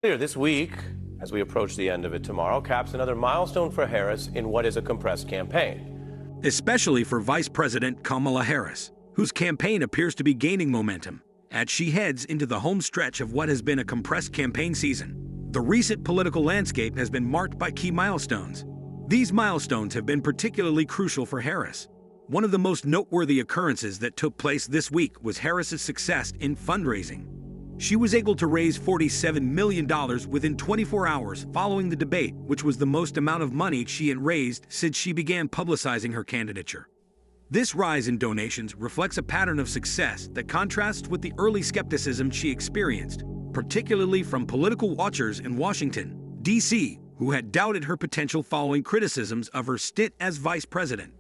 Later this week, as we approach the end of it tomorrow, caps another milestone for Harris in what is a compressed campaign. Especially for Vice President Kamala Harris, whose campaign appears to be gaining momentum as she heads into the home stretch of what has been a compressed campaign season. The recent political landscape has been marked by key milestones. These milestones have been particularly crucial for Harris. One of the most noteworthy occurrences that took place this week was Harris's success in fundraising. She was able to raise $47 million within 24 hours following the debate, which was the most amount of money she had raised since she began publicizing her candidature. This rise in donations reflects a pattern of success that contrasts with the early skepticism she experienced, particularly from political watchers in Washington, D.C., who had doubted her potential following criticisms of her stint as vice president.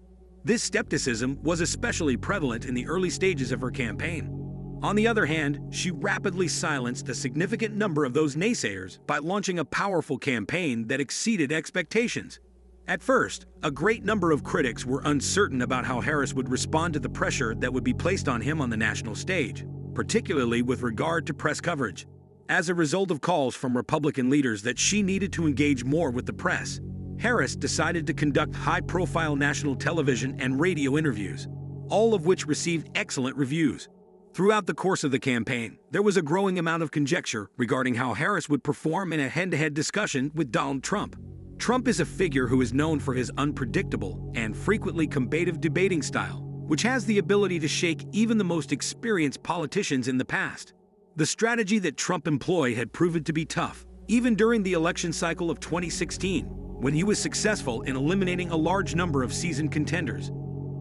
This skepticism was especially prevalent in the early stages of her campaign. On the other hand, she rapidly silenced a significant number of those naysayers by launching a powerful campaign that exceeded expectations. At first, a great number of critics were uncertain about how Harris would respond to the pressure that would be placed on him on the national stage, particularly with regard to press coverage. As a result of calls from Republican leaders that she needed to engage more with the press, Harris decided to conduct high-profile national television and radio interviews, all of which received excellent reviews. Throughout the course of the campaign, there was a growing amount of conjecture regarding how Harris would perform in a head-to-head discussion with Donald Trump. Trump is a figure who is known for his unpredictable and frequently combative debating style, which has the ability to shake even the most experienced politicians in the past. The strategy that Trump employed had proven to be tough, even during the election cycle of 2016, when he was successful in eliminating a large number of seasoned contenders.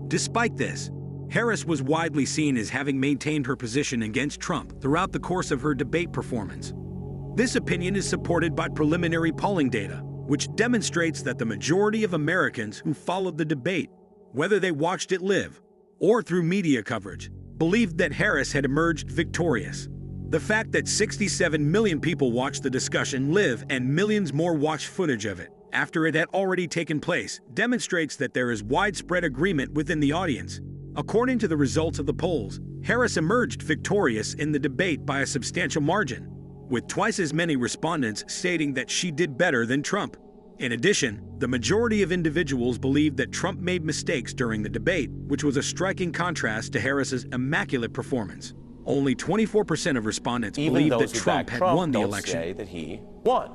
Despite this, Harris was widely seen as having maintained her position against Trump throughout the course of her debate performance. This opinion is supported by preliminary polling data, which demonstrates that the majority of Americans who followed the debate, whether they watched it live or through media coverage, believed that Harris had emerged victorious. The fact that 67 million people watched the discussion live and millions more watched footage of it after it had already taken place demonstrates that there is widespread agreement within the audience. According to the results of the polls, Harris emerged victorious in the debate by a substantial margin, with twice as many respondents stating that she did better than Trump. In addition, the majority of individuals believed that Trump made mistakes during the debate, which was a striking contrast to Harris's immaculate performance. Only 24% of respondents believed that Trump had won the election. Say that he won,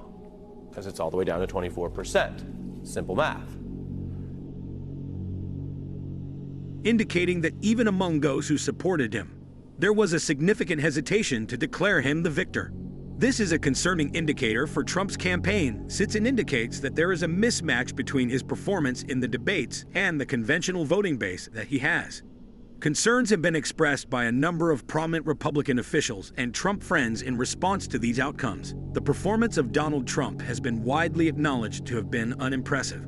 because it's all the way down to 24%. Simple math. Indicating that even among those who supported him, there was a significant hesitation to declare him the victor. This is a concerning indicator for Trump's campaign, since it indicates that there is a mismatch between his performance in the debates and the conventional voting base that he has. Concerns have been expressed by a number of prominent Republican officials and Trump friends in response to these outcomes. The performance of Donald Trump has been widely acknowledged to have been unimpressive,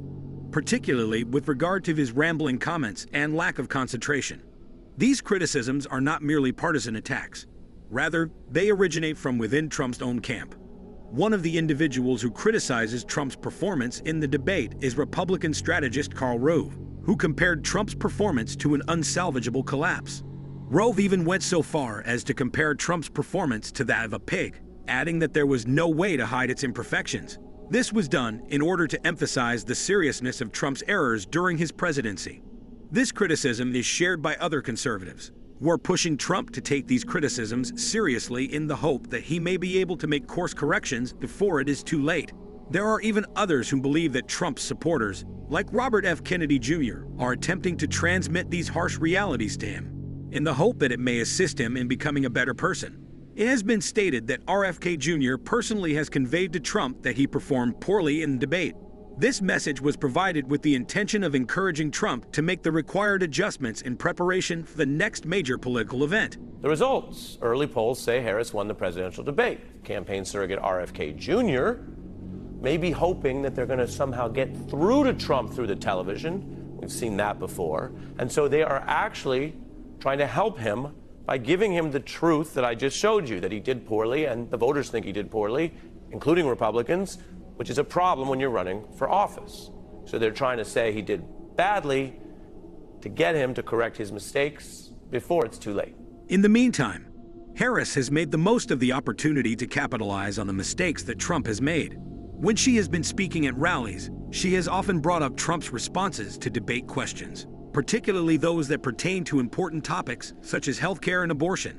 particularly with regard to his rambling comments and lack of concentration. These criticisms are not merely partisan attacks. Rather, they originate from within Trump's own camp. One of the individuals who criticizes Trump's performance in the debate is Republican strategist Karl Rove, who compared Trump's performance to an unsalvageable collapse. Rove even went so far as to compare Trump's performance to that of a pig, adding that there was no way to hide its imperfections. This was done in order to emphasize the seriousness of Trump's errors during his presidency. This criticism is shared by other conservatives, who are pushing Trump to take these criticisms seriously in the hope that he may be able to make course corrections before it is too late. There are even others who believe that Trump's supporters, like Robert F. Kennedy Jr., are attempting to transmit these harsh realities to him, in the hope that it may assist him in becoming a better person. It has been stated that RFK Jr. personally has conveyed to Trump that he performed poorly in the debate. This message was provided with the intention of encouraging Trump to make the required adjustments in preparation for the next major political event. The results. Early polls say Harris won the presidential debate. Campaign surrogate RFK Jr. may be hoping that they're going to somehow get through to Trump through the television. We've seen that before. And so they are actually trying to help him by giving him the truth that I just showed you, that he did poorly, and the voters think he did poorly, including Republicans, which is a problem when you're running for office. So they're trying to say he did badly to get him to correct his mistakes before it's too late. In the meantime, Harris has made the most of the opportunity to capitalize on the mistakes that Trump has made. When she has been speaking at rallies, she has often brought up Trump's responses to debate questions, particularly those that pertain to important topics such as healthcare and abortion.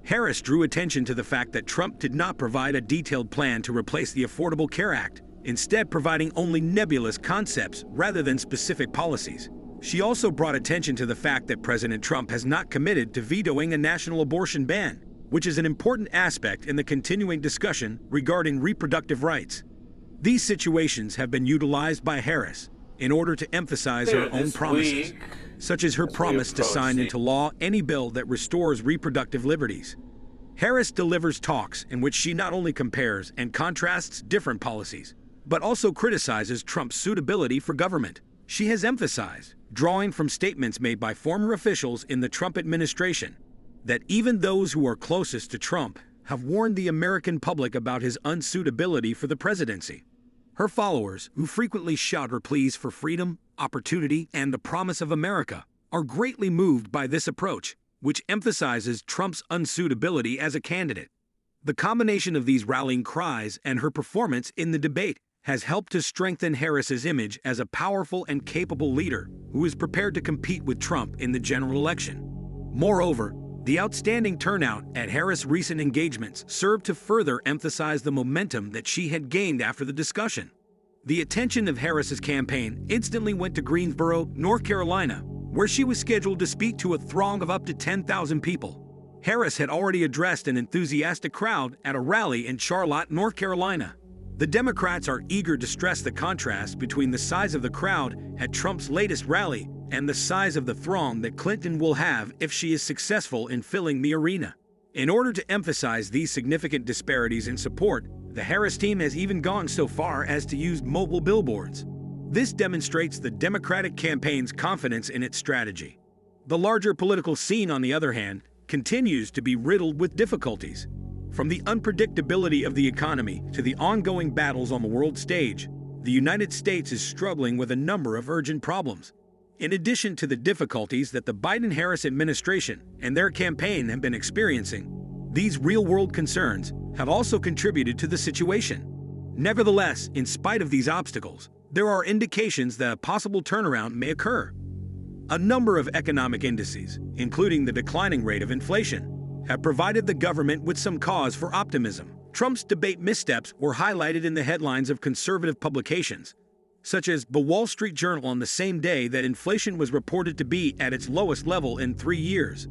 Harris drew attention to the fact that Trump did not provide a detailed plan to replace the Affordable Care Act, instead providing only nebulous concepts rather than specific policies. She also brought attention to the fact that President Trump has not committed to vetoing a national abortion ban, which is an important aspect in the continuing discussion regarding reproductive rights. These situations have been utilized by Harris in order to emphasize her own promises, such as her promise to sign into law any bill that restores reproductive liberties. Harris delivers talks in which she not only compares and contrasts different policies, but also criticizes Trump's suitability for government. She has emphasized, drawing from statements made by former officials in the Trump administration, that even those who are closest to Trump have warned the American public about his unsuitability for the presidency. Her followers, who frequently shout her pleas for freedom, opportunity, and the promise of America, are greatly moved by this approach, which emphasizes Trump's unsuitability as a candidate. The combination of these rallying cries and her performance in the debate has helped to strengthen Harris's image as a powerful and capable leader who is prepared to compete with Trump in the general election. Moreover, the outstanding turnout at Harris' recent engagements served to further emphasize the momentum that she had gained after the discussion. The attention of Harris's campaign instantly went to Greensboro, North Carolina, where she was scheduled to speak to a throng of up to 10,000 people. Harris had already addressed an enthusiastic crowd at a rally in Charlotte, North Carolina. The Democrats are eager to stress the contrast between the size of the crowd at Trump's latest rally and the size of the throng that Clinton will have if she is successful in filling the arena. In order to emphasize these significant disparities in support, the Harris team has even gone so far as to use mobile billboards. This demonstrates the Democratic campaign's confidence in its strategy. The larger political scene, on the other hand, continues to be riddled with difficulties. From the unpredictability of the economy to the ongoing battles on the world stage, the United States is struggling with a number of urgent problems. In addition to the difficulties that the Biden-Harris administration and their campaign have been experiencing, these real-world concerns have also contributed to the situation. Nevertheless, in spite of these obstacles, there are indications that a possible turnaround may occur. A number of economic indices, including the declining rate of inflation, have provided the government with some cause for optimism. Trump's debate missteps were highlighted in the headlines of conservative publications, such as the Wall Street Journal on the same day that inflation was reported to be at its lowest level in 3 years.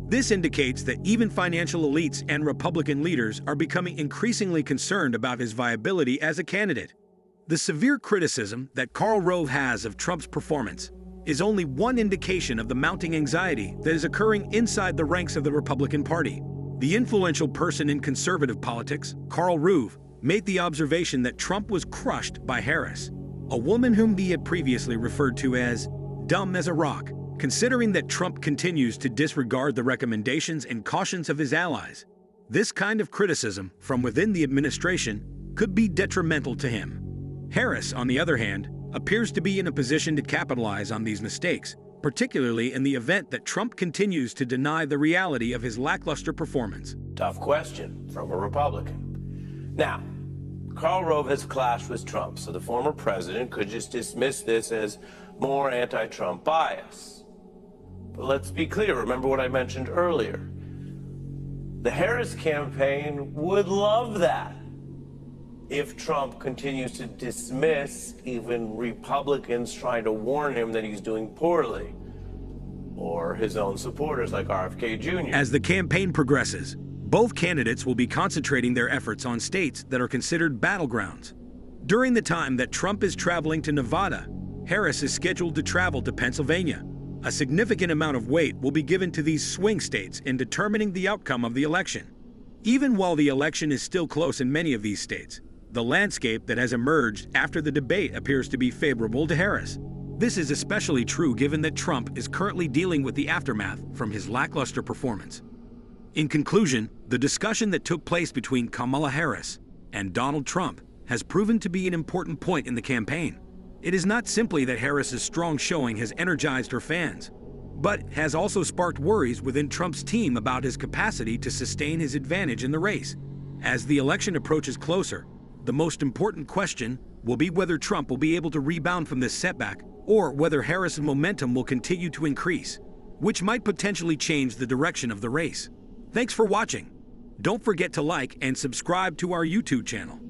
This indicates that even financial elites and Republican leaders are becoming increasingly concerned about his viability as a candidate. The severe criticism that Karl Rove has of Trump's performance is only one indication of the mounting anxiety that is occurring inside the ranks of the Republican Party. The influential person in conservative politics, Karl Rove, made the observation that Trump was crushed by Harris, a woman whom he had previously referred to as dumb as a rock. Considering that Trump continues to disregard the recommendations and cautions of his allies, this kind of criticism from within the administration could be detrimental to him. Harris, on the other hand, appears to be in a position to capitalize on these mistakes, particularly in the event that Trump continues to deny the reality of his lackluster performance. Tough question from a Republican. Now, Karl Rove has clashed with Trump, so the former president could just dismiss this as more anti-Trump bias. But let's be clear, remember what I mentioned earlier. The Harris campaign would love that if Trump continues to dismiss even Republicans trying to warn him that he's doing poorly, or his own supporters like RFK Jr. As the campaign progresses, both candidates will be concentrating their efforts on states that are considered battlegrounds. During the time that Trump is traveling to Nevada, Harris is scheduled to travel to Pennsylvania. A significant amount of weight will be given to these swing states in determining the outcome of the election. Even while the election is still close in many of these states, the landscape that has emerged after the debate appears to be favorable to Harris. This is especially true given that Trump is currently dealing with the aftermath from his lackluster performance. In conclusion, the discussion that took place between Kamala Harris and Donald Trump has proven to be an important point in the campaign. It is not simply that Harris's strong showing has energized her fans, but has also sparked worries within Trump's team about his capacity to sustain his advantage in the race. As the election approaches closer, the most important question will be whether Trump will be able to rebound from this setback or whether Harris's momentum will continue to increase, which might potentially change the direction of the race. Thanks for watching. Don't forget to like and subscribe to our YouTube channel.